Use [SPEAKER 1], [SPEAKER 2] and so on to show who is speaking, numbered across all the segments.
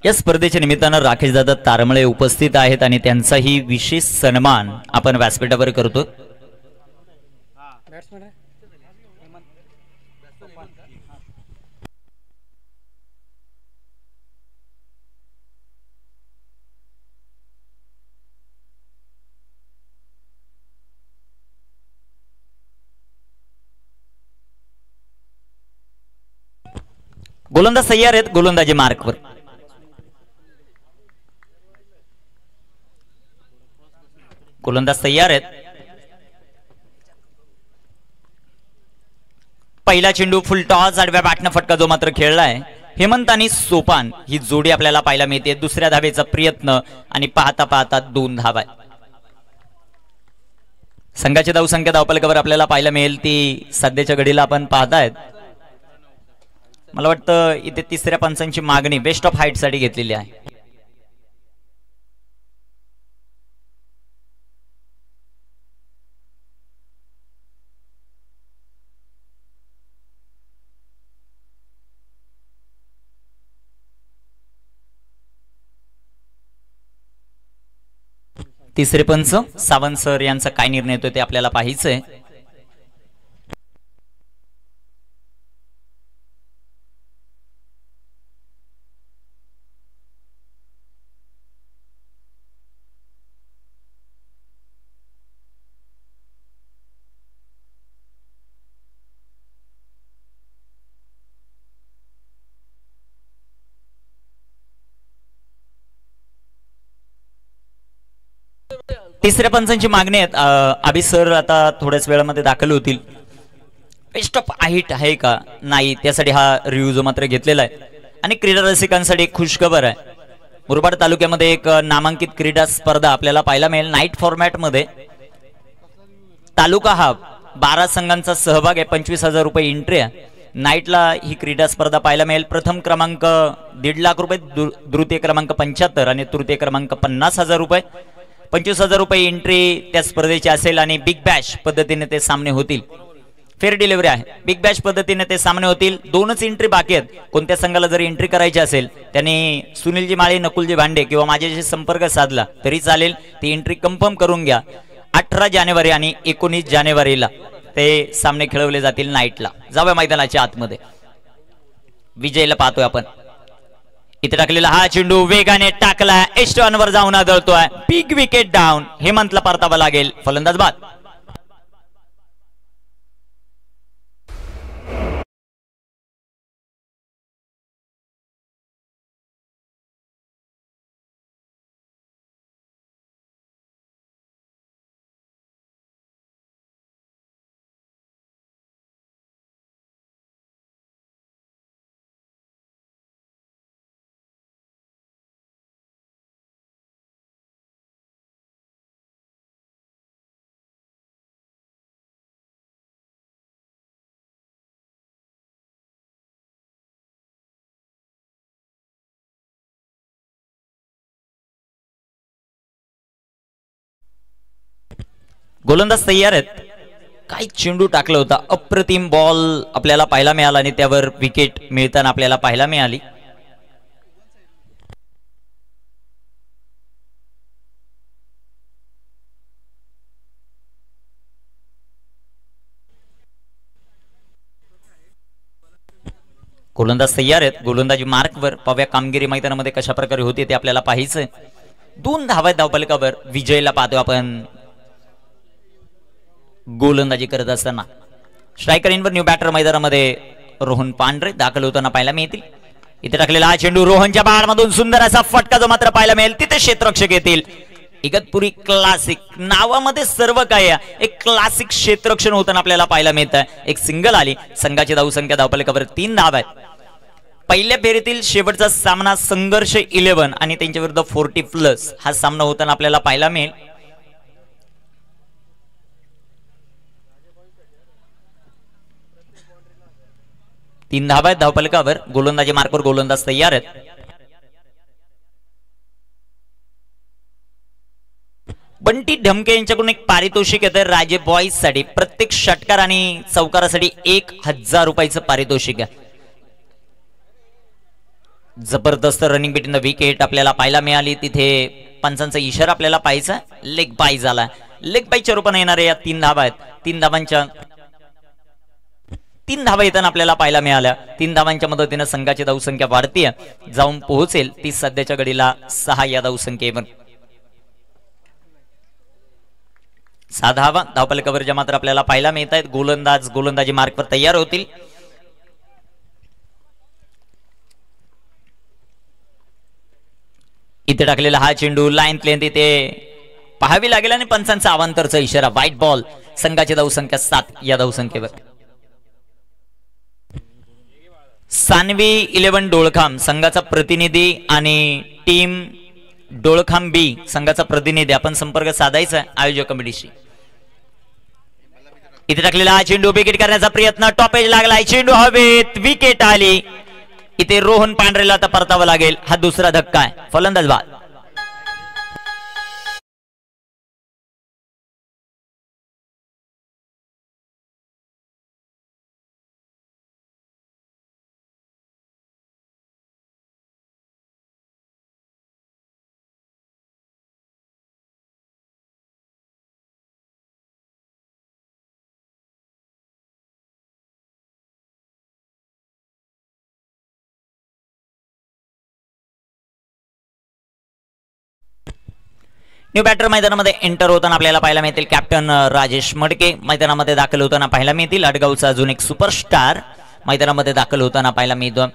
[SPEAKER 1] या स्पर्धेच्या निमित्तानं राकेशदादा तारमळे उपस्थित आहेत आणि त्यांचाही विशेष सन्मान आपण व्यासपीठावर करतो। गोलंदाज तयार आहेत, गोलंदाजी मार्कवर। गोलंदाज तयार आहेत। पहिला चेंडू फुल टॉस, आडव्या बॅटनं फटका जो मात्र खेळलाय। हेमंत आणि सोपान ही जोडी आपल्याला पाहायला मिळते। दुसऱ्या धावेचा प्रयत्न आणि पाहता पाहता 2 धावा। संघाची धावसंख्या धावफलकावर आपल्याला पाहायला मिळेल ती सध्याच्या घडीला आपण पाहतायत। मला वाटतं इथे तिसऱ्या पंचांची मागणी बेस्ट ऑफ हाईट साठी घेतलेली आहे। तिसरे पंच सावंत सर यांचा काय निर्णय येतो ते आपल्याला पाहायचंय। तिसऱ्या पंचांची मागणी आहेत। अभि सर आता थोड्याच वेळामध्ये दाखल होतील। बेस्ट ऑफ हाईट आहे का नाही त्यासाठी हा रिव्ह्यू जो मात्र घेतलेला आहे। आणि क्रीडा रसिकांसाठी एक खुशखबर आहे, मुरबाड तालुक्यामध्ये एक नामांकित क्रीडा स्पर्धा आपल्याला पाहायला मिळेल। नाईट फॉर्मॅट मध्ये तालुका हा 12 संघांचा सहभाग आहे। 25,000 रुपये एंट्री आहे। नाईटला ही क्रीडा स्पर्धा पाहायला मिळेल। प्रथम क्रमांक 1.5 लाख रुपये, द्वितीय क्रमांक 75 आणि तृतीय क्रमांक 50,000 रुपये। 25,000 रुपये एंट्री त्या स्पर्धेची असेल आणि बिग बॅश पद्धतीने ते सामने होतील। फेअर डिलिव्हरी आहे, बिग बॅश पद्धतीने ते सामने होतील। 2च एंट्री बाकी आहेत। कोणत्या संघाला जर एंट्री करायची असेल त्यांनी सुनीलजी माळे, नकुलजी भांडे किंवा माझ्याशी संपर्क साधला तरी चालेल। ती एंट्री कन्फर्म करून घ्या। 18 जानेवारी आणि 19 जानेवारीला ते सामने खेळवले जातील नाईटला। जाऊया मैदानाच्या आतमध्ये। विजयला पाहतोय आपण। इथे टाकलेला हा चेंडू वेगाने टाकला, एस्टॉन वर जाऊन आदळतोय। Big wicket down. हेमंतला परतावा लागेल, फलंदाज बाद। गोलंदाज तयार आहेत। काय चेंडू टाकला होता, अप्रतिम बॉल आपल्याला पाहायला मिळाला आणि त्यावर विकेट मिळताना आपल्याला पाहायला मिळाली। गोलंदाज तयार आहेत। गोलंदाजी मार्कवर पाहूया कामगिरी मैदानामध्ये कशा प्रकारे होते ते आपल्याला पाहायचंय। 2 धावा धावफलकावर। विजयला पाहतो आपण गोलंदाजी करत असताना। स्ट्रायकर इनवर न्यू बॅटर मैदानामध्ये रोहन पांढरे दाखल होताना पाहायला मिळतील। इथे टाकलेला हा चेंडू रोहनच्या बाळमधून सुंदर असा फटका जो मात्र पाहायला मिळेल। तिथे क्षेत्ररक्षक येतील। इगतपुरी क्लासिक नावामध्ये सर्व काय आहे, एक क्लासिक क्षेत्ररक्षण होताना आपल्याला पाहायला मिळत आहे। एक सिंगल आली। संघाची धावसंख्या धावफलकावर 3 धावा आहेत। पहिल्या फेरीतील शेवटचा सामना संघर्ष 11 आणि त्यांच्या विरुद्ध 40+ हा सामना होताना आपल्याला पाहायला मिळेल। तीन धावा आहेत धावफलकावर। गोलंदाजी मार्कवर गोलंदाज तयार आहेत। बंटी ढमके यांच्याकडून एक पारितोषिक येतं राजे बॉईज साठी। प्रत्येक षटकार आणि चौकारासाठी 1,000 रुपयाचं पारितोषिक आहे। जबरदस्त रनिंग बिटवीन द विकेट आपल्याला पाहायला मिळाली. तिथे पंचांचा इशारा आपल्याला पाहायचा. लेग बाय झाला. लेग बायच्या रूपाने येणारे या 3 धावा आहेत. 3 धावा येताना आपल्याला पाहायला मिळाल्या. 3 धावांच्या मदतीने संघाची धावसंख्या वाढतीये, जाऊन पोहोचेल ती सध्याच्या घडीला 6 या धावसंख्येवर. 6 धावा धावफलकावर मात्र आपल्याला पाहायला मिळत आहेत. गोलंदाजी मार्कवर तयार होतील. इथे टाकलेला हा चेंडू लाईन लेंथ इथे पाहावी लागेल आणि पंचांचा अवांतरचा इशारा. White ball. संघाची धावसंख्या 7 या धावसंख्येवर. सानवी 11 डोळखाम संघाचा प्रतिनिधी आणि टीम डोळखाम बी संघाचा प्रतिनिधी आपण संपर्क साधायचा आयोजक कमिटीशी. इथे टाकलेला हा चेंडू विकेट करण्याचा प्रयत्न. टॉपेज लागला. चेंडू हवेत. विकेट आली. इथे रोहन पांढरेला आता परतावं लागेल. हा दुसरा धक्का आहे. फलंदाज बाद. न्यू बॅटर मैदानामध्ये एंटर होताना आपल्याला पाहायला मिळतील कॅप्टन राजेश मडके मैदानामध्ये दाखल होताना पाहायला मिळतील. अडगावचा अजून एक सुपरस्टार मैदानामध्ये दाखल होताना पाहायला मिळतो.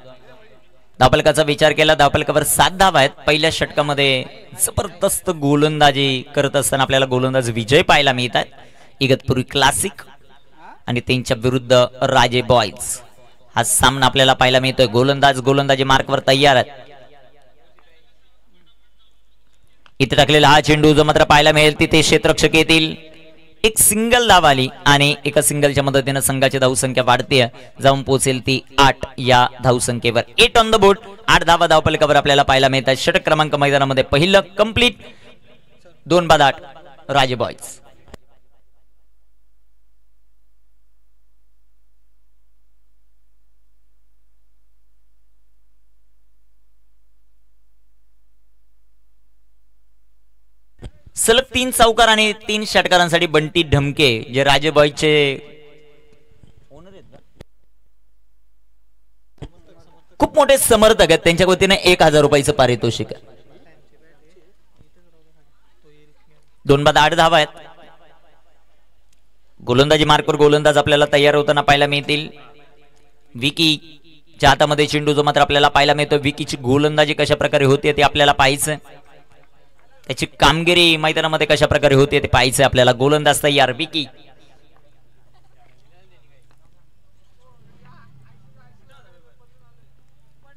[SPEAKER 1] धावफलकाचा विचार केला. धावफलकावर 7 धावा आहेत. पहिल्या षटकामध्ये जबरदस्त गोलंदाजी करत असताना आपल्याला गोलंदाज विजय पाहायला मिळतात. इगतपुरी क्लासिक आणि त्यांच्या विरुद्ध राजे बॉयज हा सामना आपल्याला पाहायला मिळतोय. गोलंदाजी मार्कवर तयार आहेत. इथे टाकलेला हा चेंडू जो मात्र पाहायला मिळेल तिथे क्षेत्ररक्षक येतील. एक सिंगल धाव आली आणि एका सिंगलच्या मदतीने संघाची धावसंख्या वाढते, जाऊन पोहोचेल ती 8 या धावसंख्येवर. 8 ऑन द बोर्ड. 8 धावा धावफलकावर आपल्याला पाहायला मिळतात. षटक क्रमांक मैदानामध्ये पहिलं कंप्लीट. 2 बाद 8 राजे बॉयज. सलग 3 चौकार आणि 3 षटकारांसाठी बंटी ढमके जे राजे बॉयजचे खूप मोठे समर्थक आहेत, त्यांच्या वतीने 1000 रुपयाचं पारितोषिक आहे. 2 बाद 8 धावा आहेत. गोलंदाजी मार्कवर गोलंदाज आपल्याला तयार होताना पाहायला मिळतील. विकीच्या हातामध्ये चेंडू जो मात्र आपल्याला पाहायला मिळतो. विकीची गोलंदाजी कशा प्रकारे होते ते आपल्याला पाहायचं. त्याची कामगिरी मैदानामध्ये कशा प्रकारे होते ते पाहायचं आपल्याला. गोलंदाज तयार. विकी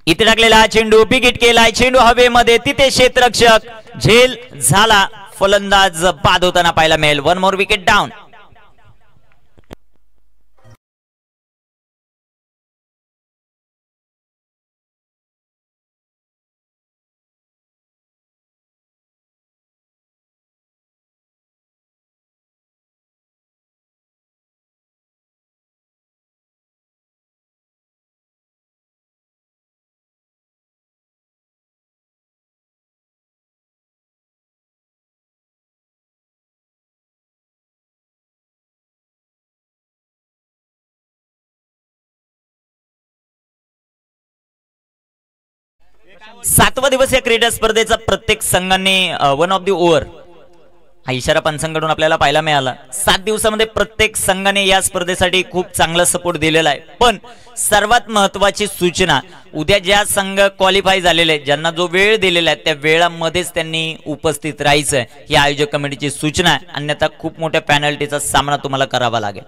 [SPEAKER 1] इथे टाकलेला हा चेंडू बिगिट केलाय. चेंडू हवेमध्ये. तिथे क्षेत्ररक्षक झेल झाला. फलंदाज बाद होताना पाहायला मिळेल. 1 मोर विकेट डाऊन. सातवा दिवस या क्रीडा स्पर्धेचा प्रत्येक संघाने 1 ऑफ द ओव्हर हा इशारा पंचांकडून आपल्याला पाहायला मिळाला. 7 दिवसामध्ये प्रत्येक संघाने या स्पर्धेसाठी खूप चांगला सपोर्ट दिलेला आहे. पण सर्वात महत्वाची सूचना, उद्या ज्या संघ क्वालिफाय झालेले आहेत, ज्यांना जो वेळ दिलेला आहे त्या वेळामध्येच त्यांनी उपस्थित राहायचं ही आयोजक कमिटीची सूचना आहे. अन्यथा खूप मोठ्या पेनल्टीचा सामना तुम्हाला करावा लागेल.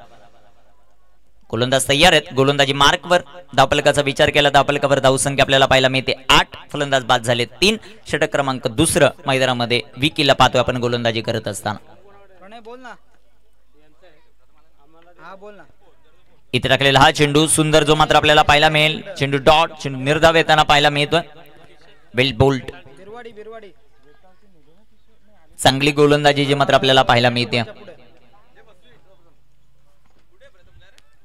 [SPEAKER 1] गोलंदाज तयार आहेत. गोलंदाजी मार्कवर. धावफलकाचा विचार केला. धावफलकावर धावसंख्या आपल्याला पाहायला मिळते 8. फलंदाज बाद झाले 3. षटक क्रमांक 2 मैदानामध्ये विकीला पाहतोय आपण गोलंदाजी करत असताना. इथे टाकलेला हा चेंडू सुंदर जो मात्र आपल्याला पाहायला मिळेल. चेंडू डॉट. चेंडू निर्धाव येताना पाहायला मिळतोय. वेल बोल्ट. चांगली गोलंदाजी जी मात्र आपल्याला पाहायला मिळते.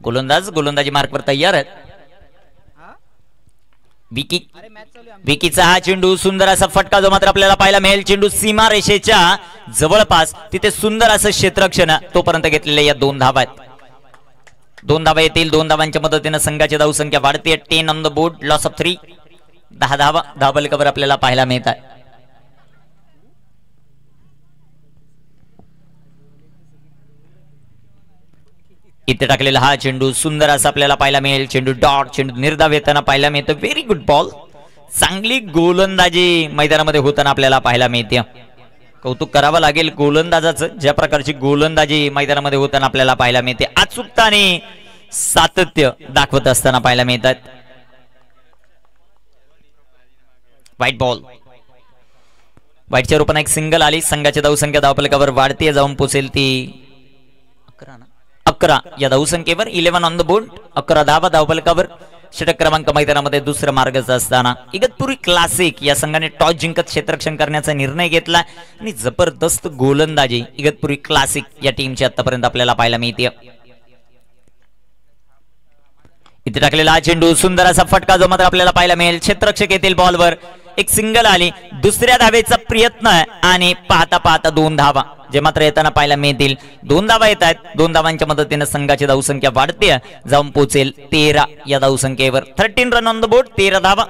[SPEAKER 1] गोलंदाजी मार्कवर तयार आहेत. विकी विकीचा हा चेंडू सुंदर असा फटका जो मात्र आपल्याला पाहायला मिळेल. चेंडू सीमा रेषेच्या जवळपास तिथे सुंदर असं क्षेत्ररक्षण तोपर्यंत घेतलेले या 2 धावा आहेत. 2 धावा येतील. 2 धावांच्या मदतीने संघाची धावसंख्या वाढते. 10 on the board, loss of 3. 10 धावा धावफलकावर आपल्याला पाहायला मिळतात. इथे टाकलेला हा चेंडू सुंदर असा आपल्याला पाहायला मिळेल. चेंडू डॉट, चेंडू निर्धाव येताना पाहायला मिळतो. Very good ball. चांगली गोलंदाजी मैदानामध्ये होताना आपल्याला पाहायला मिळते. कौतुक करावं लागेल गोलंदाजाचं, ज्या प्रकारची गोलंदाजी मैदानामध्ये होताना आपल्याला पाहायला मिळते. अचूकता आणि सातत्य दाखवत असताना पाहायला मिळतात. White ball. व्हाईटच्या रूपाने एक सिंगल आली. संघाची धावसंख्या धावफलकावर वाढते, जाऊन पोचेल ती 11 या धावसंख्येवर. 11 ऑन द बोर्ड. 11 धावा धावफलकावर. षटक क्रमांक मैदानामध्ये दुसरं मार्गच असताना इगतपुरी क्लासिक या संघाने टॉस जिंकत क्षेत्ररक्षण करण्याचा निर्णय घेतला आणि जबरदस्त गोलंदाजी इगतपुरी क्लासिक या टीमची आतापर्यंत आपल्याला पाहायला मिळते. इथे टाकलेला हा चेंडू सुंदर असा फटका जो मात्र आपल्याला पाहायला मिळेल. क्षेत्ररक्षक येतील बॉलवर. एक सिंगल आली. दुसऱ्या धावेचा प्रयत्न आणि पाहता पाहता 2 धावा जे मात्र येताना पाहायला मिळतील. 2 धावा येत आहेत. 2 धावांच्या मदतीने संघाची धावसंख्या वाढते, जाऊन पोहोचेल 13 या धावसंख्येवर. 13 रन ऑन द बोर्ड. 13 धावा.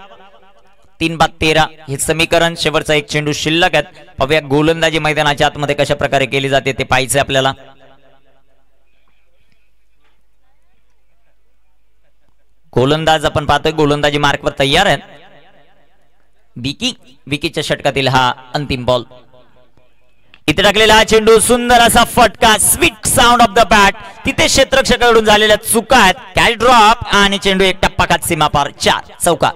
[SPEAKER 1] 3/13 हे समीकरण. शेवटचा एक चेंडू शिल्लक आहे. पाहूया गोलंदाजी मैदानाच्या आतमध्ये कशा प्रकारे केली जाते ते पाहायचे आपल्याला. गोलंदाज आपण पाहतोय गोलंदाजी मार्कवर तयार आहेत. विकीच्या षटकातील हा अंतिम बॉल. इथे टाकलेला हा चेंडू सुंदर असा फटका. Sweet sound of the bat. तिथे क्षेत्ररक्षकाकडून झालेल्या चुका आहेत. कॅच ड्रॉप आणि चेंडू एक टप्पा खात सीमापार. 4 चौका.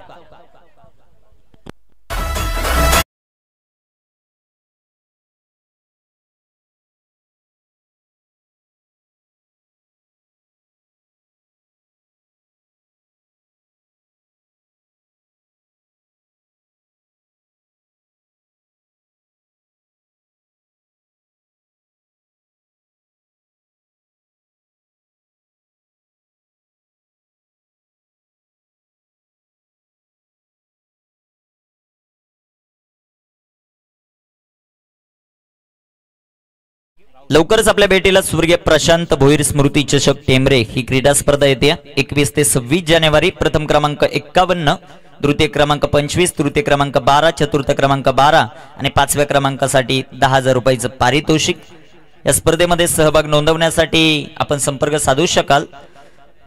[SPEAKER 1] लवकरच आपल्या भेटीला स्वर्गीय प्रशांत भोईर स्मृती चषक टेमरे ही क्रीडा स्पर्धा येते. 21 ते 26 जानेवारी. प्रथम क्रमांक 51, द्वितीय क्रमांक 25, तृतीय क्रमांक 12, चतुर्थ क्रमांक 12 आणि 5व्या क्रमांकासाठी 10,000 रुपयाचं पारितोषिक. या स्पर्धेमध्ये सहभाग नोंदवण्यासाठी आपण संपर्क साधू शकाल.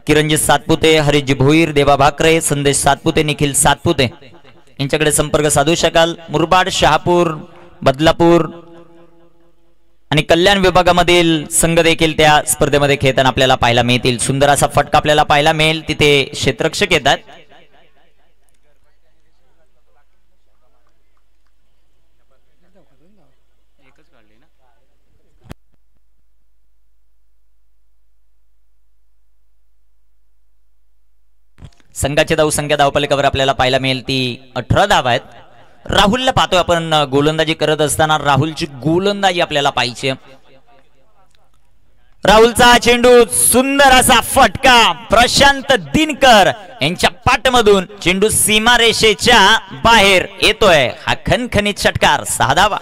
[SPEAKER 1] किरणजी सातपुते, हरिजी भोईर, देवा भाकरे, संदेश सातपुते, निखिल सातपुते यांच्याकडे संपर्क साधू शकाल. मुरबाड, शहापूर, बदलापूर आणि कल्याण विभागामधील संघ देखील त्या स्पर्धेमध्ये खेळताना आपल्याला पाहायला मिळतील. सुंदर असा फटका आपल्याला पाहायला मिळेल. तिथे क्षेत्ररक्षक येतात. संघाची धावसंख्या धावफलकावर आपल्याला पाहायला मिळेल ती 18 धावा आहेत. राहुलला पाहतोय आपण गोलंदाजी करत असताना. राहुलची गोलंदाजी आपल्याला पाहिजे. राहुलचा चेंडू सुंदर असा फटका. प्रशांत दिनकर यांच्या पाठमधून चेंडू सीमारेषेच्या बाहेर येतोय. हा खणखणीत षटकार. 6 धावा.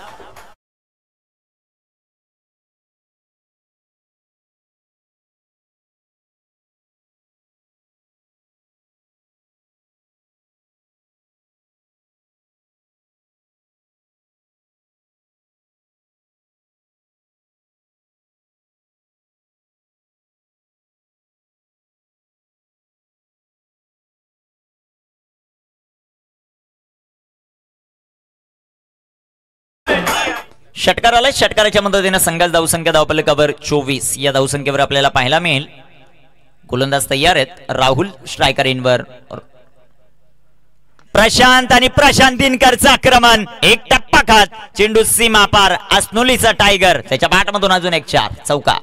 [SPEAKER 1] षटकार आलाय. षटकाराच्या मदतीने संघाची धावसंख्या धावफलकावर 24 या धावसंख्येवर आपल्याला पाहायला मिळेल. गोलंदाज तयार आहेत. राहुल स्ट्रायकर इनवर. प्रशांत आणि प्रशांत दिनकरचं आक्रमण. एक टप्पा खात चेंडू सीमा पार. अस्नोलीचा टायगर त्याच्या बॅटमधून अजून एक 4 चौका.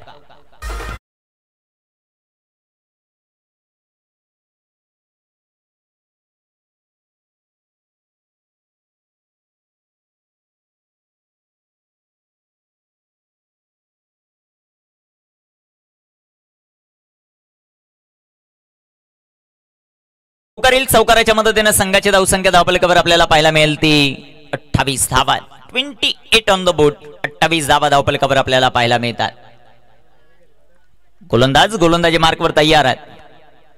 [SPEAKER 1] चौकाराच्या मदतीने संघाची धावसंख्या धावफलकावर आपल्याला पाहायला मिळेल ती 28 धावा. 28 ऑन द बोर्ड. 28 धावा धावफलकावर आपल्याला पाहायला मिळतात. गोलंदाजी मार्कवर तयार आहेत.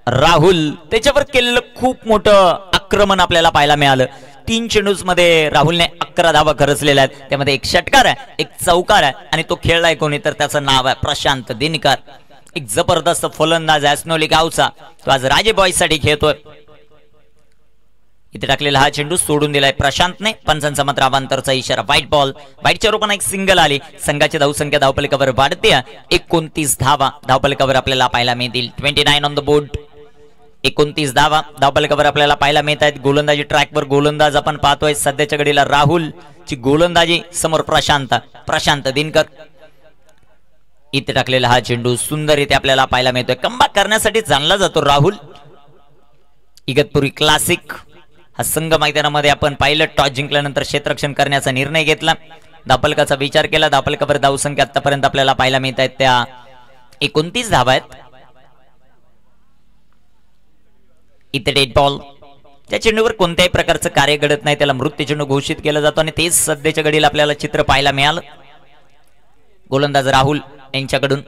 [SPEAKER 1] राहुल त्याच्यावर केलेलं खूप मोठं आक्रमण आपल्याला पाहायला मिळालं. 3 चेंडूज मध्ये राहुलने 11 धावा खरचलेल्या आहेत. त्यामध्ये एक षटकार आहे, एक चौकार आहे आणि तो खेळलाय कोणी तर त्याचं नाव आहे प्रशांत दिनकर. एक जबरदस्त फलंदाज आहे अस्नोली गावचा. तो आज राजे बॉयज साठी खेळतोय. इथे टाकलेला हा चेंडू सोडून दिलाय प्रशांतने. पंचांचा मात्र अवांतरचा इशारा. White ball. व्हाईटच्या रूपाने एक सिंगल आली. संघाची धावसंख्या धावफलकावर वाढते. 29 धावा धावफलकावर आपल्याला पाहायला मिळतील. 29 ऑन द बोर्ड. 29 धावा धावफलकावर आपल्याला पाहायला मिळत आहेत. गोलंदाजी ट्रॅकवर गोलंदाज आपण पाहतोय सध्याच्या घडीला राहुल ची गोलंदाजी, समोर प्रशांत दिनकर. इथे टाकलेला हा चेंडू सुंदर इथे आपल्याला पाहायला मिळतोय. कमबॅक करण्यासाठी जाणला जातो राहुल. इगतपुरी क्लासिक हा संघ मैदानामध्ये आपण पाहिलं. टॉस जिंकल्यानंतर क्षेत्ररक्षण करण्याचा निर्णय घेतला. धावफलकाचा विचार केला. धावफलकावर धावसंख्या आतापर्यंत आपल्याला पाहायला मिळत आहेत त्या 29 धावा आहेत. इथे डेड बॉल. त्या चेंडूवर कोणत्याही प्रकारचं कार्य घडत नाही, त्याला मृत्यू चेंडू घोषित केला जातो आणि तेच सध्याच्या घडीला आपल्याला चित्र पाहायला मिळालं गोलंदाज राहुल यांच्याकडून.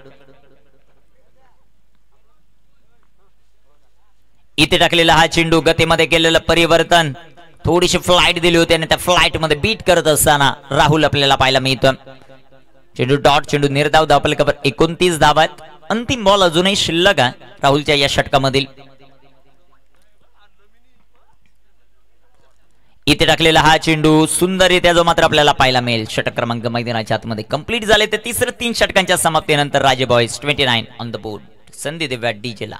[SPEAKER 1] इथे टाकलेला हा चेंडू, गतीमध्ये केलेलं परिवर्तन, थोडीशी फ्लाइट दिली होती आणि त्या फ्लाइट मध्ये बीट करत असताना राहुल आपल्याला पाहायला मिळतो. चेंडू डॉट, चेंडू निर्धाव. धावफलकावर 29 धावा आहेत. अंतिम बॉल अजूनही शिल्लक आहे राहुलच्या या षटकामधील. इथे टाकलेला हा चेंडू सुंदररित्या जो मात्र आपल्याला पाहायला मिळेल. षटक क्रमांक मैदानाच्या आतमध्ये कंप्लीट झाले. ते तिसरं 3 षटकांच्या समाप्तीनंतर राजे बॉयज 29 ऑन द बोर्ड. संधी देऊया डीजेला.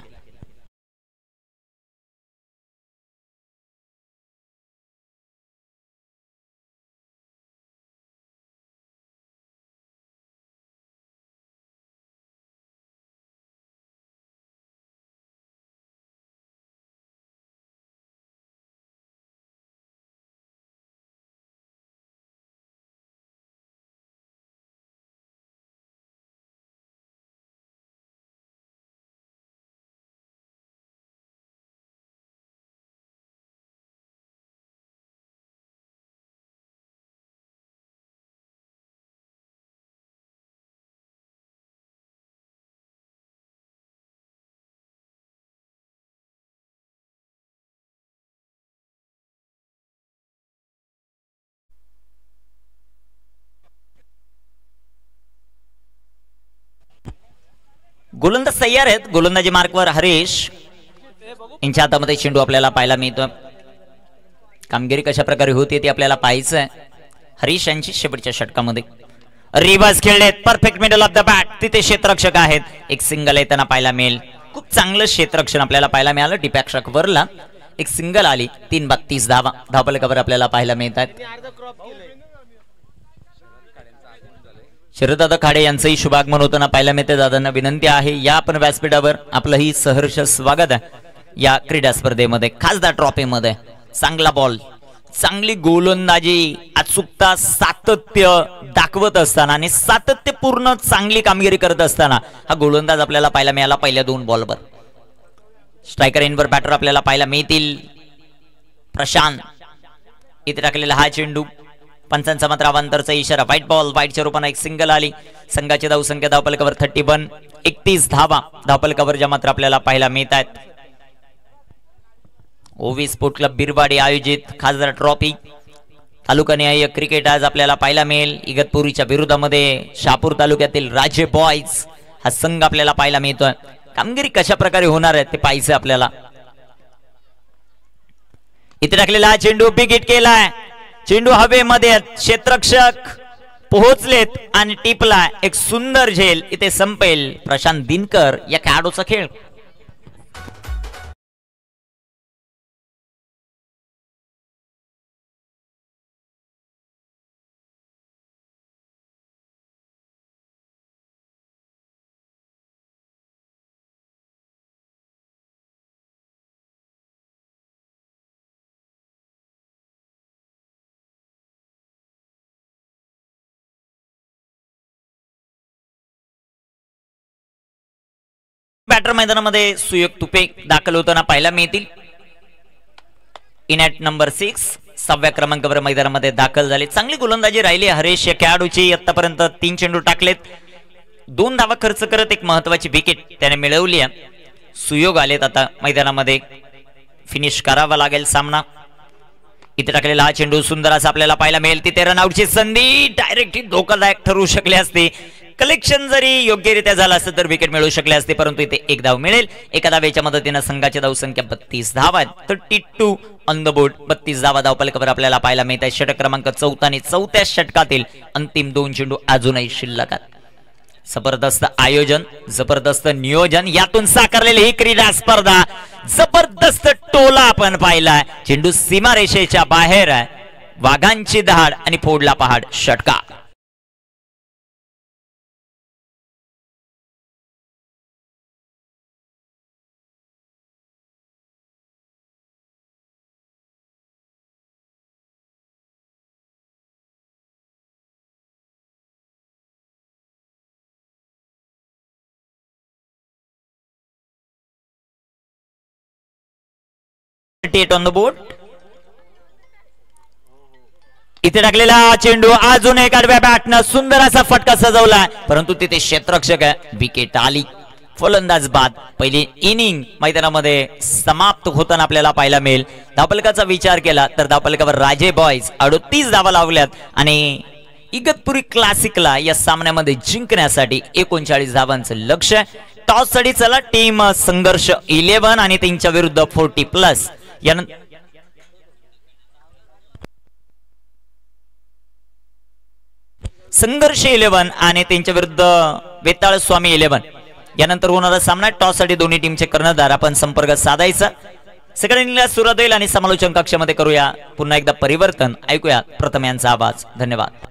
[SPEAKER 1] गोलंदाज तयार आहेत. गोलंदाजी मार्कवर हरीश यांच्या हातामध्ये चेंडू आपल्याला पाहायला मिळतो. कामगिरी कशा प्रकारे होती ती आपल्याला पाहायचं आहे. हरीश यांची शेवटच्या षटकामध्ये रिव्हर्स खेळलेत. Perfect middle of the bat. तिथे क्षेत्ररक्षक आहेत. एक सिंगल येताना पाहायला मिळेल. खूप चांगलं क्षेत्ररक्षण आपल्याला पाहायला मिळालं. डिपॅक्षक वरला एक सिंगल आली. 3-32 धावा धावफलकावर आपल्याला पाहायला मिळतात. शरददादा खाडे यांचंही शुभागमन होताना पाहायला मिळते. दादांना विनंती आहे या आपण व्यासपीठावर आपलंही सहर्ष स्वागत आहे या क्रीडा स्पर्धेमध्ये. खासदार ट्रॉफी मध्ये चांगला बॉल, चांगली गोलंदाजी, अचूकता, सातत्य दाखवत असताना आणि सातत्यपूर्ण चांगली कामगिरी करत असताना हा गोलंदाज आपल्याला पाहायला मिळाला पहिल्या 2 बॉलवर. स्ट्रायकर एंडवर बॅटर आपल्याला पाहायला मिळतील. प्रशांत. इथे टाकलेला हा चेंडू, पंचांचा मात्र अवांतरचा इशारा. White ball. व्हाईटच्या रूपाने एक सिंगल आली. संघाची धावसंख्या धावफलकावर 31. 31 धावा धावफलकावर ज्या मात्र आपल्याला पाहायला मिळत आहेत. ओवी स्पोर्ट क्लब बिरवाडी आयोजित खासदार ट्रॉफी तालुकानिहाय क्रिकेट आज आपल्याला पाहायला मिळेल. इगतपुरीच्या विरोधामध्ये शहापूर तालुक्यातील राजे बॉयज हा संघ आपल्याला पाहायला मिळतोय. कामगिरी कशा प्रकारे होणार आहे ते पाहायचं आपल्याला. इथे टाकलेला हा चेंडू बिग हिट केलाय. चेंडू हवेमध्ये, क्षेत्ररक्षक पोहोचलेत आणि टिपला. एक सुंदर झेल इथे संपेल प्रशांत दिनकर या खेळाडूचा खेळ. बॅटर मैदानामध्ये सुयोग तुपे दाखल होताना पाहायला मिळतील. इन ॲट नंबर 6 6व्या क्रमांकावर मैदानामध्ये दाखल झाले. चांगली गोलंदाजी राहिली हरेश या खेळाडूची. आतापर्यंत 3 चेंडू टाकलेत, 2 धावा खर्च करत एक महत्वाची विकेट त्याने मिळवली आहे. सुयोग आलेत, आता मैदानामध्ये फिनिश करावा लागेल सामना. इथे टाकलेला हा चेंडू सुंदर असा आपल्याला पाहायला मिळेल. तिथे रनआउटची संधी डायरेक्टली धोकादायक ठरू शकले असते. कलेक्शन जरी योग्यरित्या झालं असतं तर विकेट मिळू शकले असते, परंतु इथे एक धाव मिळेल. एका धावेच्या मदतीने संघाची धावसंख्या 32 धावा आहेत. 32 ऑन द बोर्ड. 32 धावा धावपलकावर आपल्याला पाहायला मिळत आहे. षटक क्रमांक 14 आणि 4थ्या षटकातील अंतिम 2 चेंडू अजूनही शिल्लक आहेत. जबरदस्त आयोजन, जबरदस्त नियोजन यातून साकारलेली ही क्रीडा स्पर्धा. जबरदस्त टोला आपण पाहिलाय. चेंडू सीमारेषेच्या बाहेर आहे. वाघांची दहाड आणि फोडला पहाड षटका. On the board. इथे टाकलेला चेंडू अजून एक आडव्या बॅटनं सुंदर असा फटका सजवला, परंतु तिथे क्षेत्ररक्षक आहे. विकेट आली. फलंदाज बाद. पहिली इनिंग मैदानामध्ये समाप्त होताना आपल्याला पाहायला मिळेल. धावपलकाचा विचार केला तर धावपलकावर राजे बॉयज 38 धावा लावल्यात आणि इगतपुरी क्लासिकला या सामन्यामध्ये जिंकण्यासाठी 39 धावांचं लक्ष आहे. टॉस साठी चला टीम संघर्ष 11 आणि त्यांच्या विरुद्ध 40+. संघर्ष 11 आणि त्यांच्या विरुद्ध वेताळ स्वामी 11 यानंतर होणारा सामना. टॉस साठी दोन्ही टीमचे कर्णधार आपण संपर्क साधायचा. सगळ्यांना सुरुवात होईल आणि समालोचन कक्षामध्ये करूया पुन्हा एकदा परिवर्तन. ऐकूया प्रथम यांचा आवाज. धन्यवाद.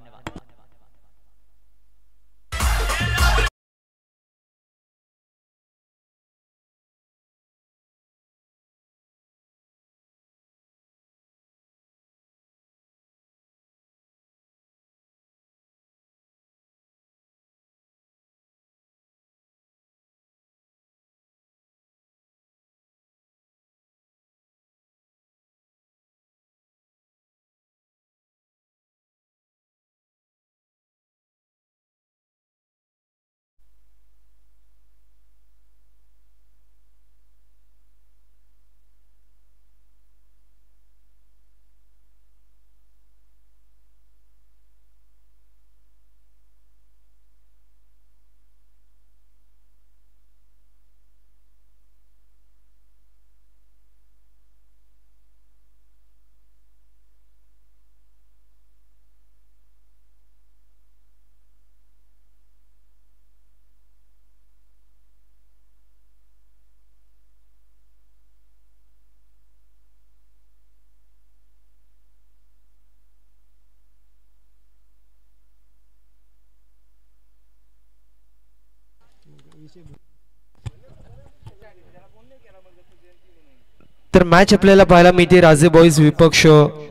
[SPEAKER 2] तर मॅच आपल्याला पाहायला मिळते. राजे बॉयज विपक्ष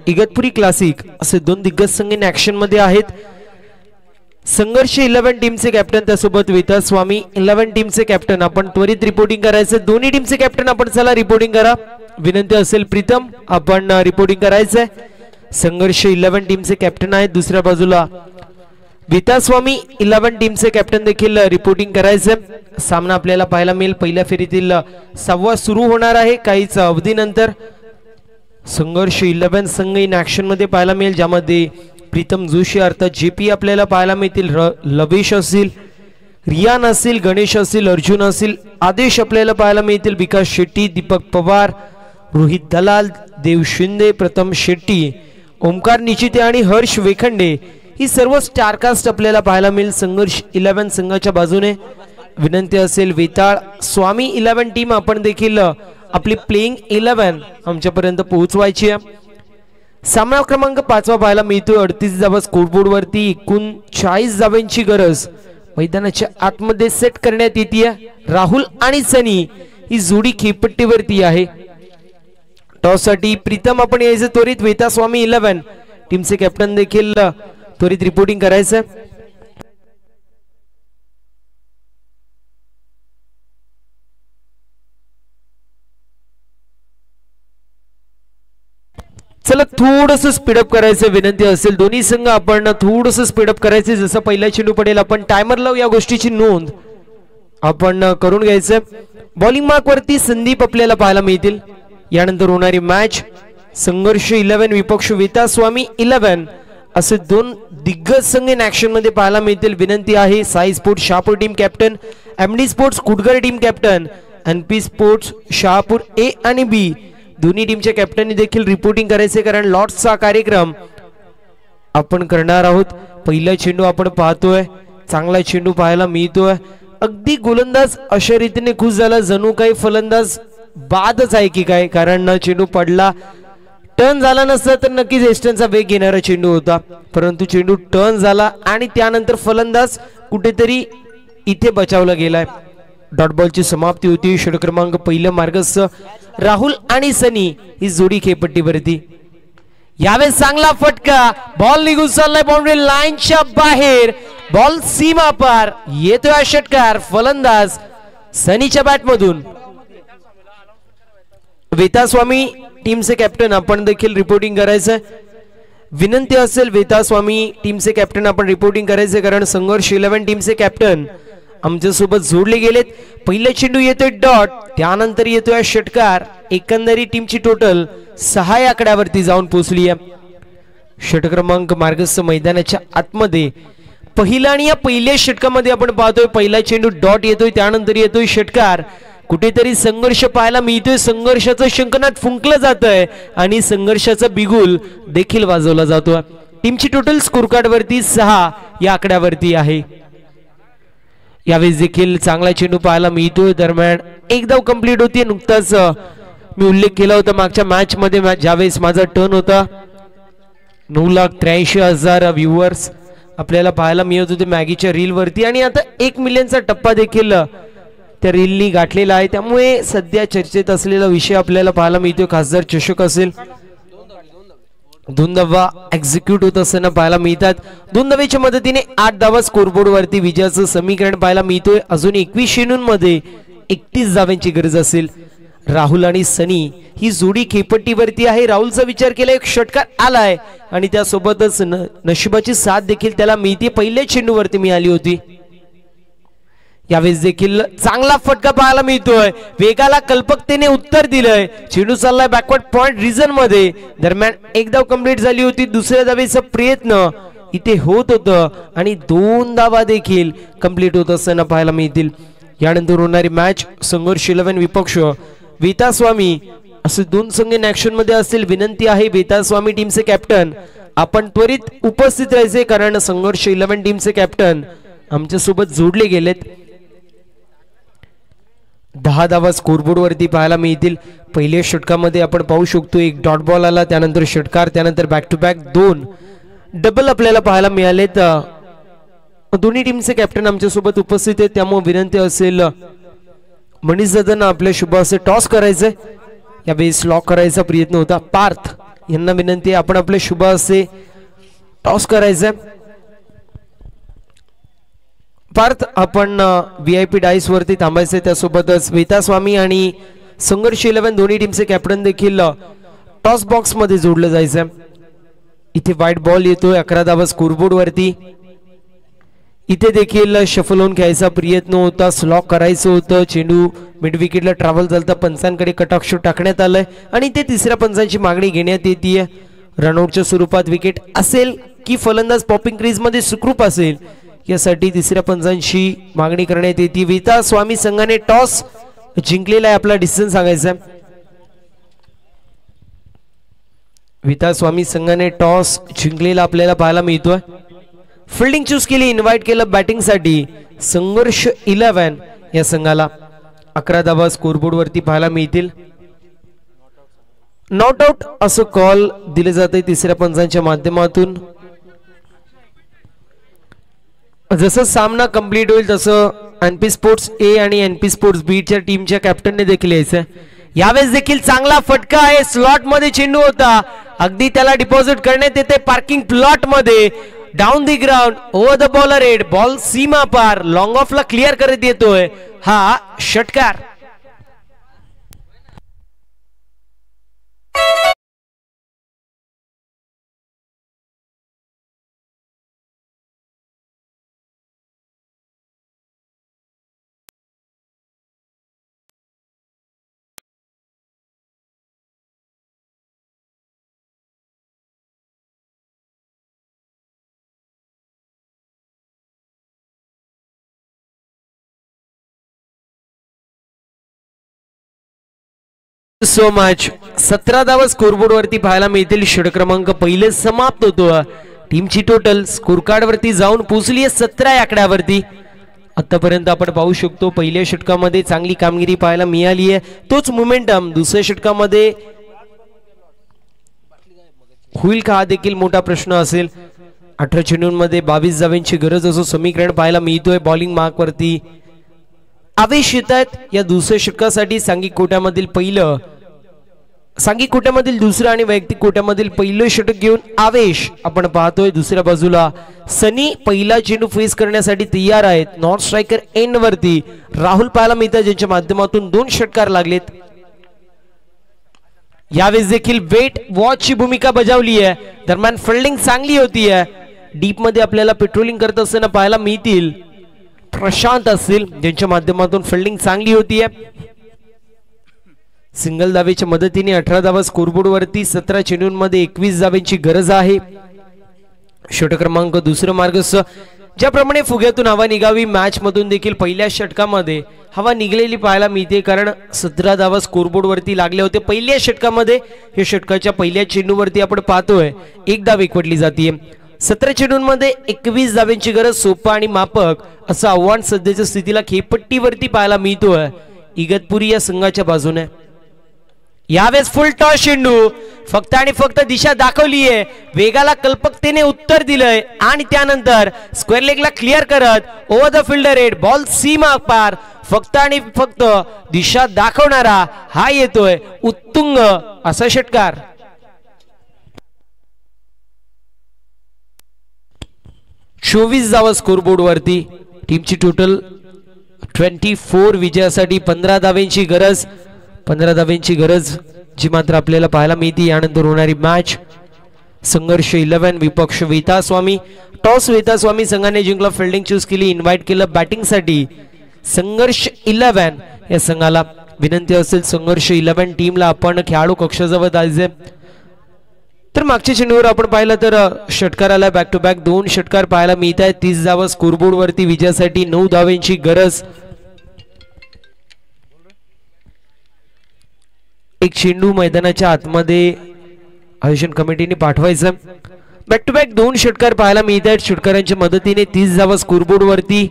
[SPEAKER 2] इगतपुरी क्लासिक असे 2 दिग्गज संघ ऍक्शन मध्ये आहेत. संघर्ष 11 टीमचे कॅप्टन, त्यासोबत वेता स्वामी 11 टीमचे कॅप्टन. आपण त्वरित रिपोर्टिंग करायचं. दोन्ही टीमचे कॅप्टन आपण चला रिपोर्टिंग करा. विनंती असेल प्रीतम आपण रिपोर्टिंग करायचंय. संघर्ष 11 टीमचे कॅप्टन आहेत. दुसऱ्या बाजूला वेता स्वामी 11 टीमचे कॅप्टन देखील रिपोर्टिंग करायचं. सामना आपल्याला पाहायला मिळेल. पहिल्या फेरीतील 6वा सुरू होणार आहे काहीच अवधीनंतर. संघर्ष 11 संघ इन ऍक्शन मध्ये पाहायला मिळेल, ज्यामध्ये प्रीतम जोशी अर्थात जेपी आपल्याला पाहायला मिळतील. लवेश असतील, रियान असतील, गणेश असतील, अर्जुन असतील, आदेश आपल्याला पाहायला मिळतील. विकास शेट्टी, दीपक पवार, रोहित दलाल, देव शिंदे, प्रथम शेट्टी, ओमकार निचिते आणि हर्ष वेखंडे ही सर्व स्टारकास्ट आपल्याला पाहायला मिळेल संघर्ष 11 संघाच्या बाजूने. विनंती असेल वेताळ स्वामी 11 टीम आपण देखील आपली प्लेइंग 11 आमच्यापर्यंत पोहोचवायची आहे. सामना क्रमांक 5वा पाहायला मिळतोय. 38 धावा स्कोरबोर्ड वरती. 39 धावांची गरज मैदानाच्या आतमध्ये सेट करण्यात येते. राहुल आणि सनी ही जोडी खेळपट्टीवरती आहे. टॉस साठी प्रीतम आपण यायचं त्वरित. वेता स्वामी 11 टीमचे कॅप्टन देखील त्वरित रिपोर्टिंग करायचं. थोडंसं स्पीडअप करायचं विनंती असेल दोन्ही संघ आपण थोडंसं स्पीडअप करायचे जसं पहिला चेंडू पडेल आपण टायमर लावू या गोष्टीची नोंद आपण करून घ्यायचं बॉलिंग मार्क वरती संदीप आपल्याला पाहायला मिळतील यानंतर होणारी मॅच संघर्ष 11 विपक्ष वेतास्वामी 11 असे दोन दिग्गज संघ इन ऍक्शन मध्ये पाहायला मिळतील विनंती आहे Sai sports Shahapur team captain MD sports Kudgar team captain NP sports Shahapur A आणि बी दोन्ही टीमच्या कॅप्टननी देखील रिपोर्टिंग करायचे कारण लॉर्ड्सचा कार्यक्रम आपण करणार आहोत पहिला चेंडू आपण पाहतोय चांगला चेंडू पाहायला मिळतोय अगदी गोलंदाज अशा रीतीने खुश झाला जणू काही फलंदाज बादच आहे की काय कारण चेंडू पडला टर्न झाला नसता तर नक्कीच एस्टनचा वेग घेणारा चेंडू होता परंतु चेंडू टर्न झाला आणि त्यानंतर फलंदाज कुठेतरी इथे बचावला गेलाय डॉट बॉलची समाप्ती होती षटक क्रमांक पहिलं मार्गस्थ राहुल आणि सनी ही जोडी खेळपट्टीवरती यावेळेस चांगला फटका बॉल निघून चाललाय बाउंड्री लाईनच्या बाहेर बॉल सीमा पार येतोय षटकार फलंदाज सनीच्या बॅट मधून वेतास्वामी टीमचे कॅप्टन आपण देखील रिपोर्टिंग करायचं विनंती असेल वेतास्वामी टीमचे कॅप्टन आपण रिपोर्टिंग करायचे कारण संघर्ष 11 टीमचे कॅप्टन आमच्या सोबत जोडले गेलेत पहिला चेंडू येतोय डॉट त्यानंतर येतोय षटकार एकंदरीत टीमची टोटल 6 आकड्यावरती जाऊन पोहोचली आहे षटक क्रमांक मार्गस्थ मैदानाच्या आतमध्ये पहिला आणि या पहिल्या षटकामध्ये आपण पाहतोय पहिला चेंडू डॉट येतोय त्यानंतर येतोय षटकार कुठेतरी संघर्ष पाहायला मिळतोय संघर्षाचं शंखनाद फुंकलं जात आहे आणि संघर्षाचा बिगुल देखील वाजवला जातोय टीमची टोटल स्कोर कार्ड वरती 6 या आकड्यावरती आहे यावेळेस देखील चांगला चेंडू पाहायला मिळतोय दरम्यान एक धाव कंप्लीट होती नुकताच मी उल्लेख केला होता मागच्या मॅच मध्ये ज्यावेळेस माझा टर्न होता 9,83,000 व्ह्युअर्स आपल्याला पाहायला मिळत होते मॅगीच्या रील वरती आणि आता 1 मिलियनचा टप्पा देखील त्या रीलनी गाठलेला आहे त्यामुळे सध्या चर्चेत असलेला विषय आपल्याला पाहायला मिळतोय खासदार चषक असेल 2 धावा एक्झिक्यूट होत असताना पाहायला मिळतात 2 धावेच्या मदतीने 8 धावा स्कोरबोर्ड वरती विजयाचं समीकरण पाहायला मिळतोय अजून 21 चेंडूंमध्ये 31 धावांची गरज असेल राहुल आणि सनी ही जोडी खेळपट्टीवरती आहे राहुलचा विचार केला एक षटकार आलाय आणि त्यासोबतच नशिबाची साथ देखील त्याला मिळते पहिल्या चेंडूवरती मिळाली होती यावेळेस देखील चांगला फटका पाहायला मिळतोय वेगाला कल्पकतेने उत्तर दिलंय चेंडू चाललाय बॅकवर्ड पॉइंट रिजन मध्ये दरम्यान एक धाव कंप्लीट झाली होती दुसऱ्या धावेचा प्रयत्न इथे होत होतं आणि 2 धावा देखील कंप्लीट होत असताना पाहायला मिळतील यानंतर होणारी मॅच संघर्ष 11 विपक्ष वेतास्वामी असे दोन संघ इन ऍक्शन मध्ये असतील विनंती आहे वेतास्वामी टीमचे कॅप्टन आपण त्वरित उपस्थित राहायचे कारण संघर्ष 11 टीमचे कॅप्टन आमच्या सोबत जोडले गेलेत 10 धावा स्कोरबोर्ड वरती पाहायला मिळतील पहिल्या षटकामध्ये आपण पाहू शकतो एक डॉट बॉल आला त्यानंतर षटकार त्यानंतर बॅक टू बॅक 2 डबल आपल्याला पाहायला मिळालेत दोन्ही टीमचे कॅप्टन आमच्या सोबत उपस्थित आहेत त्यामुळे विनंती असेल मनीष दादांना आपल्या शुभ असे टॉस करायचे यावेळेस लॉक करायचा प्रयत्न होता पार्थ यांना विनंती आहे आपण आपले शुभ असे टॉस करायचे पार्थ आपण VIP डाईस वरती थांबायचे त्यासोबतच वेतास्वामी आणि संघर्ष 11 दोन्ही टीमचे कॅप्टन देखील टॉस बॉक्स मध्ये जोडलं जायचं इथे व्हाईट बॉल येतोय 11 धावा स्कोरबोर्ड वरती इथे देखील शफल होऊन खेळायचा प्रयत्न होता स्लॉक करायचं होतं चेंडू मिड विकेटला ट्रॅव्हल झालता पंचांकडे कटाक्ष टाकण्यात आलाय आणि ते तिसऱ्या पंचांची मागणी घेण्यात येते रनआउटच्या स्वरूपात विकेट असेल की फलंदाज पॉपिंग क्रीज मध्ये सुखरूप असेल यासाठी तिसऱ्या पंचांची मागणी करण्यात येते वेतास्वामी संघाने टॉस जिंकलेला आहे आपला डिसिजन सांगायचा वेतास्वामी संघाने टॉस जिंकलेला आपल्याला पाहायला मिळतोय फिल्डिंग चूज केली इन्व्हाइट केलं बॅटिंग साठी संघर्ष 11 या संघाला 11 धावा स्कोरबोर्ड वरती पाहायला मिळतील नॉट आउट असं कॉल दिले जाते तिसऱ्या पंचांच्या माध्यमातून जसं सामना कंप्लीट होईल तसं एनपी स्पोर्ट्स ए आणि एनपी स्पोर्ट्स बी च्या टीमच्या कॅप्टनने देखील यायचं यावेळेस देखील चांगला फटका आहे स्लॉट मध्ये चेंडू होता अगदी त्याला डिपॉझिट करण्यात येते पार्किंग प्लॉट मध्ये down the ground over the bowler head ball सीमा पार लॉंग ऑफ ला क्लिअर करत येतोय हा षटकार सो मच. 17 धावा स्कोरबोर्ड वरती पाहायला मिळतील. षटक क्रमांक पहिले समाप्त होतो. टीमची टोटल स्कोर कार्ड वरती जाऊन पोहोचली आहे 17 आकड्यावरती. आतापर्यंत आपण पाहू शकतो पहिल्या षटकामध्ये चांगली कामगिरी पाहायला मिळाली आहे. तोच मोमेंटम दुसऱ्या षटकामध्ये होईल का हा देखील मोठा प्रश्न असेल. 18 चेंडूंमध्ये 22 धावांची गरज असो समीकरण पाहायला मिळतोय. बॉलिंग मार्क वरती आवेश येत आहेत. या दुसऱ्या षटकासाठी सांघिक कोट्यामधील पहिलं, सांघिक कोट्यामधील दुसरं आणि वैयक्तिक कोट्यामधील पहिलं षटक घेऊन आवेश आपण पाहतोय. दुसऱ्या बाजूला सनी पहिला चेंडू फेस करण्यासाठी तयार आहेत. नॉन स्ट्रायकर एंड वरती राहुल पाहायला मिळतात ज्यांच्या माध्यमातून 2 षटकार लागलेत. यावेळेस देखील वेट वॉच ची भूमिका बजावली आहे. दरम्यान फिल्डिंग चांगली होती आहे. डीप मध्ये आपल्याला पेट्रोलिंग करत असताना पाहायला मिळतील प्रशांत असतील ज्यांच्या माध्यमातून फिल्डिंग चांगली होती आहे. सिंगल धावेच्या मदतीने 18 धावा स्कोरबोर्ड वरती 17 चेंडूंमध्ये 21 धावांची गरज आहे. षटक क्रमांक दुसरं मार्गस्थ ज्याप्रमाणे फुग्यातून हवा निघावी मॅच मधून देखील पहिल्या षटकामध्ये हवा निघलेली पाहायला मिळते. कारण 17 धावा स्कोरबोर्ड वरती लागले होते पहिल्या षटकामध्ये. हे षटकाच्या पहिल्या चेंडूवरती आपण पाहतोय 1 धाव एकवटली जाते. 17 चेंडूंमध्ये 21 धावांची गरज सोपं आणि मापक असं आव्हान सध्याच्या स्थितीला खेळपट्टीवरती पाहायला मिळतोय इगतपुरी या संघाच्या बाजूने. यावेळेस फुल टॉस चेंडू फक्त आणि फक्त दिशा दाखवलीये. वेगाला कल्पकतेने उत्तर दिलंय आणि त्यानंतर स्क्वेअर लेगला क्लिअर करत over the fielder head ball सीमा पार फक्त आणि फक्त दिशा दाखवणारा हा येतोय उत्तुंग असा षटकार. चोवीस धावा स्कोरबोर्ड वरती. टीमची टोटल 24 विजयासाठी 15 धावांची गरज. 15 धावांची गरज जी मात्र आपल्याला पाहायला मिळते. यानंतर होणारी मॅच संघर्ष 11 विपक्ष वेतास्वामी. टॉस वेतास्वामी संघाने जिंकला. फिल्डिंग चूज केली. इन्व्हाइट केलं बॅटिंगसाठी संघर्ष 11 या संघाला. विनंती असेल संघर्ष 11 टीमला आपण खेळाडू कक्षाजवळ जायचे. तर मागच्या चेंडूवर आपण पाहिलं तर षटकाराला बॅक टू बॅक 2 षटकार पाहायला मिळत आहेत. 30 धावा स्कोरबोर्ड वरती विजयासाठी 9 धावांची गरज. एक चेंडू मैदानाच्या आतमध्ये आयोजन कमिटीने पाठवायचं. बॅक टू बॅक 2 षटकार पाहायला मिळत आहेत. षटकारांच्या मदतीने 30 धावा स्कोरबोर्ड वरती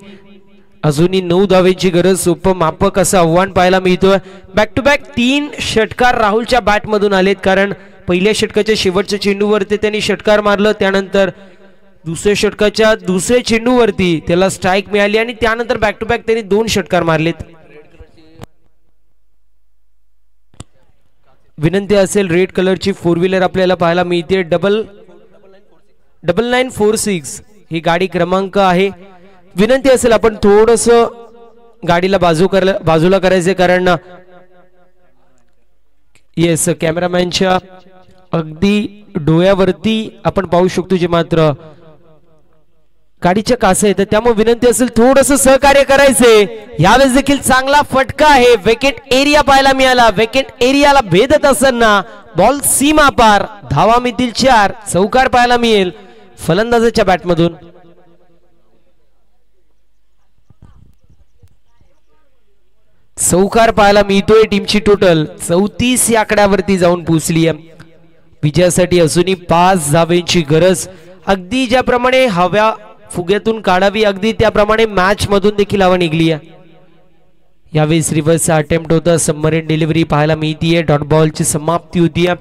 [SPEAKER 2] अजूनही 9 धावांची गरज. सोपं मापक असं आव्हान पाहायला मिळतोय. बॅक टू बॅक 3 षटकार राहुलच्या बॅट मधून आलेत. कारण पहिल्या षटकाच्या शेवटच्या चेंडूवरती त्यांनी षटकार मारलं. त्यानंतर दुसऱ्या षटकाच्या दुसऱ्या चेंडूवरती त्याला स्ट्राईक मिळाली आणि त्यानंतर बॅक टू बॅक त्यांनी 2 षटकार मारलेत. विनंती असेल रेड कलरची 4 व्हीलर आपल्याला पाहायला मिळते. 9946 ही गाडी क्रमांक आहे. विनंती असेल आपण थोडस गाडीला बाजूला करायचे. कारण येस कॅमेरामॅनच्या अगदी डोळ्यावरती आपण पाहू शकतो जे मात्र गाडीच्या कास आहेत. त्यामुळे विनंती असेल थोडस सहकार्य करायचे. यावेळेस देखील चांगला फटका आहे. विकेट एरिया पाहायला मिळाला. विकेट एरियाला भेदत असताना बॉल सीमा पार. धावा मिळतील 4. चौकार पाहायला मिळेल फलंदाजाच्या बॅटमधून. चौकार पाहायला मिळतोय. टीमची टोटल 34 या आकड्यावरती जाऊन पोहोचली आहे. विजयासाठी अजूनही 5 धावांची गरज. अगदी ज्याप्रमाणे हव्या फुग्यातून काढावी अगदी त्याप्रमाणे मॅच मधून देखील हवा निघली आहे. यावेळेस रिव्हर्सचा अटेम्प्ट होता. सबमरीन डिलिव्हरी पाहायला मिळतीये. डॉट बॉलची समाप्ती होतीये.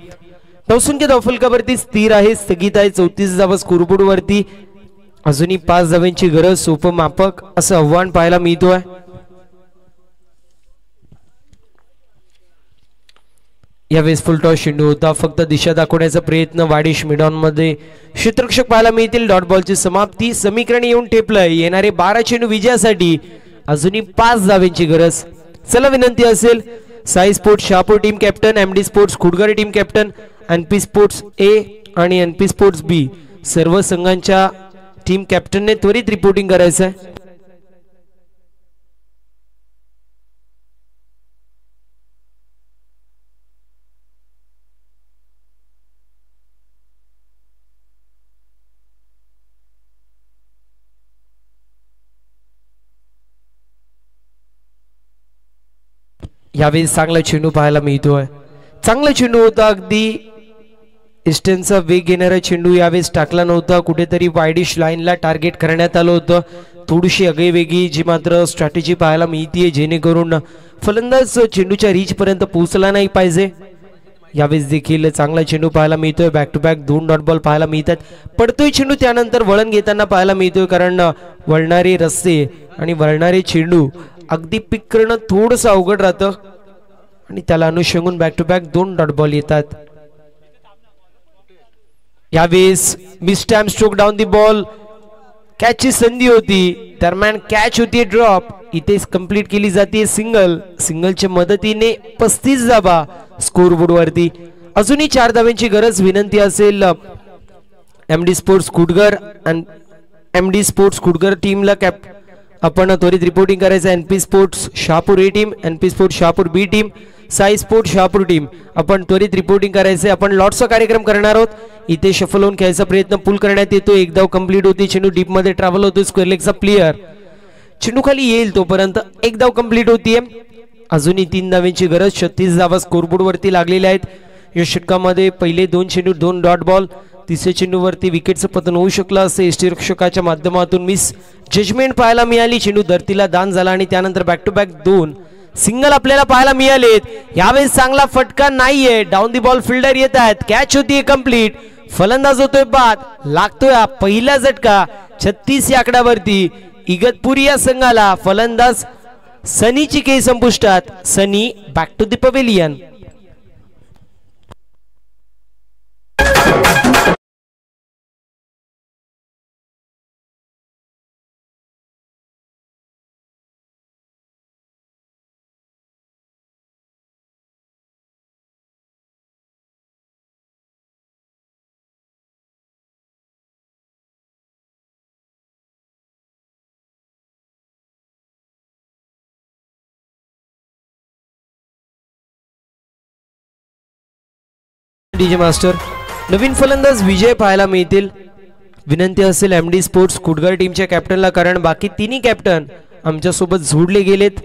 [SPEAKER 2] धावसंख्या धावफलकावरती स्थिर आहे. स्थगित आहे 34 धावा स्कोरबोर्ड वरती. अजूनही 5 धावांची गरज. सोपं मापक असं आव्हान पाहायला मिळतोय. यावेळेस फुल टॉस चेंडू होता. फक्त दिशा दाखवण्याचा प्रयत्न. वाडिश मिडॉन मध्ये क्षेत्ररक्षक पाहायला मिळतील. डॉट बॉलची समाप्ती. समीकरण येऊन टेपलंय. येणारे 12 चेंडू विजयासाठी अजूनही 5 धावांची गरज. चला विनंती असेल Sai sports Shahapur team captain, MD sports Khudgare team captain, NP sports A आणि एनपी स्पोर्ट्स बी सर्व संघांच्या टीम कॅप्टनने त्वरित रिपोर्टिंग करायचं आहे. यावेळी चांगला चेंडू पाहायला मिळतोय. चांगला चेंडू होता, अगदी इस्टनचा वेग घेणारा चेंडू यावेळेस टाकला नव्हता, कुठेतरी वाईडिश लाईनला टार्गेट करण्यात आलं होतं. थोडीशी आगळीवेगळी जी मात्र स्ट्रॅटेजी पाहायला मिळतीये, जेणेकरून फलंदाज चेंडूच्या रीच पर्यंत पोहोचला नाही पाहिजे. यावेळेस देखील चांगला चेंडू पाहायला मिळतोय, back to back 2 dot ball पाहायला मिळतात. पडतोय चेंडू त्यानंतर वळण घेताना पाहायला मिळतोय, कारण वळणारे रस्ते आणि वळणारे चेंडू अगदी पिक करणं थोडंसं अवघड राहतं आणि त्याला अनुषंगून back to back 2 dot ball येतात. यावेळेस mistime stroke down the ball, कॅचची संधी होती, दरम्यान कॅच होती ड्रॉप, इथेच कंप्लीट केली जाते सिंगल. सिंगलच्या मदतीने 35 धावा स्कोरबोर्ड वरती. अजूनही 4 धाव्यांची गरज. विनंती असेल एमडी स्पोर्ट्स कुडगर आणि एमडी स्पोर्ट्स कुडगर टीमला आपण त्वरित रिपोर्टिंग करायचं. NP sports Shahapur A team, NP sports Shahapur B team, Sai sports Shahapur team आपण त्वरित रिपोर्टिंग करायचे. आपण लॉटचा कार्यक्रम करणार आहोत. इथे शफल होऊन खेळायचा प्रयत्न पुल करण्यात येतो, एक धाव कंप्लीट होती, चेंडू डीप मध्ये ट्रॅव्हल होतो, स्क्वेअर लेगचा प्लेयर चेंडू खाली येईल तोपर्यंत एक धाव कंप्लीट होतीये. अजूनही 3 धावांची गरज. 36 धावा स्कोरबोर्ड वरती लागलेल्या आहेत. या षटकामध्ये पहिले 2 चेंडू 2 डॉट बॉल, तिसऱ्या चेंडूवरती विकेटचं पतन होऊ शकलं असं यष्टीरक्षकाच्या माध्यमातून मिस जजमेंट पाहायला मिळाली. चेंडू धरतीला दान झाला आणि त्यानंतर बॅक टू बॅक 2 सिंगल आपल्याला पाहायला मिळालेत. यावेळेस चांगला फटका नाहीये, डाऊन दी बॉल फिल्डर येत आहेत, कॅच होतीये कंप्लीट, फलंदाज होतोय बाद, लागतोय पहिला झटका 36 या आकड्यावरती. इगतपुरी या संघाला फलंदाज सनीची केस संपुष्टात. Sunny back to the pavilion. DJ master नवीन फलंदाज विजय पाहायला मिळतील. विनंती असेल एमडी स्पोर्ट्स कुडगर टीमच्या कॅप्टनला, कारण बाकी तिन्ही कॅप्टन आमच्या सोबत जोडले गेलेत.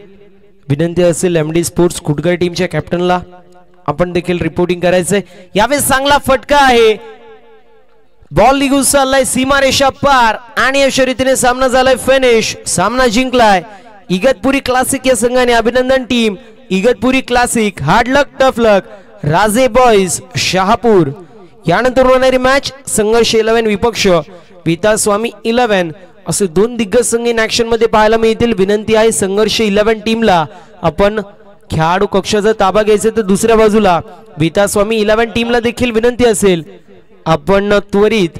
[SPEAKER 2] विनंती असेल एमडी स्पोर्ट्स कुडगर टीमच्या कॅप्टनला आपण देखील रिपोर्टिंग करायचंय. यावेळेस चांगला फटका आहे, बॉल निघून चाललाय सीमारेषा पार आणि अशा रीतीने सामना झालाय फिनिश. सामना जिंकलाय इगतपुरी क्लासिक या संघाने. अभिनंदन टीम इगतपुरी क्लासिक. हार्ड लक टफ लक राजे बॉयज शहापूर. यानंतर होणारी मॅच संघर्ष 11 विपक्ष विता स्वामी 11 असे 2 दिग्गज संघ इन ऍक्शन मध्ये पाहायला मिळतील. विनंती आहे संघर्ष 11 टीमला आपण खेळाडू कक्षाचा ताबा घ्यायचा, तर दुसऱ्या बाजूला विता स्वामी 11 टीमला देखील विनंती असेल आपण त्वरित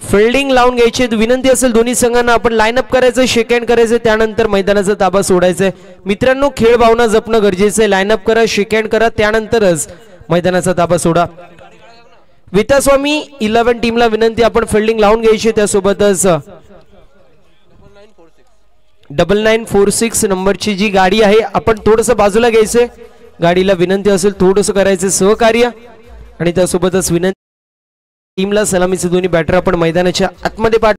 [SPEAKER 2] फिल्डिंग लावून घ्यायची. विनंती असेल दोन्ही संघांना आपण लाईनअप करायचं, शेक हँड करायचं, त्यानंतर मैदानाचा ताबा सोडायचा. मित्रांनो खेळ भावना जपणं गरजेचं आहे. लाईनअप करा, शेक हँड करा, त्यानंतरच मैदानाचा ताबा सोडा. वितास्वामी 11 टीमला विनंती आपण फिल्डिंग लावून घ्यायची. त्यासोबतच 9946 नंबरची जी गाडी आहे आपण थोडस बाजूला घ्यायचंय. गाडीला विनंती असेल थोडस करायचं सहकार्य. आणि त्यासोबतच विनंती टीमला सलामीचे दोन्ही बॅटर आपण मैदानाच्या आतमध्ये